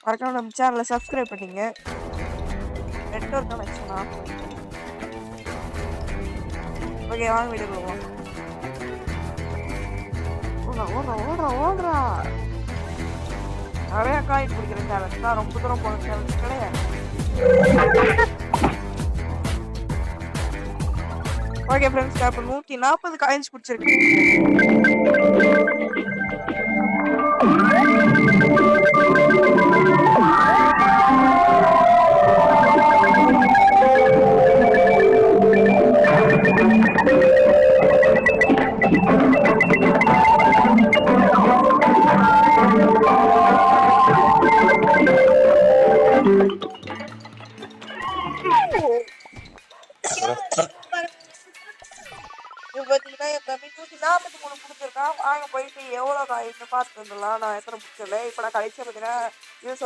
மறக்காம நம்ம சேனலை சப்ஸ்கிரைப் பண்ணிங்க. நெட்வொர்க் கனெக்ஷன் ஆஃப் பண்ணிட்டேன். ஓகே, வாங்க வீடியோக்குள்ள போகலாம். ஓடுறா நிறைய காயின் பிடிக்கிற சேலஞ்ச் தான், ரொம்ப தூரம் போன சேலஞ்ச் கிடையாது. ஓகே ஃப்ரெண்ட்ஸ், இப்போ 140 காயின்ஸ் பிடிச்சிருக்கு. பார்த்தீங்கன்னா என் தம்பி 143 பிடிச்சிருக்கான். வாங்க போயிட்டு எவ்வளோ காயின்னு பார்த்து வந்துடலாம். நான் எத்தனை பிடிச்சல இப்போ நான் கடைசியாக பார்த்தீங்கன்னா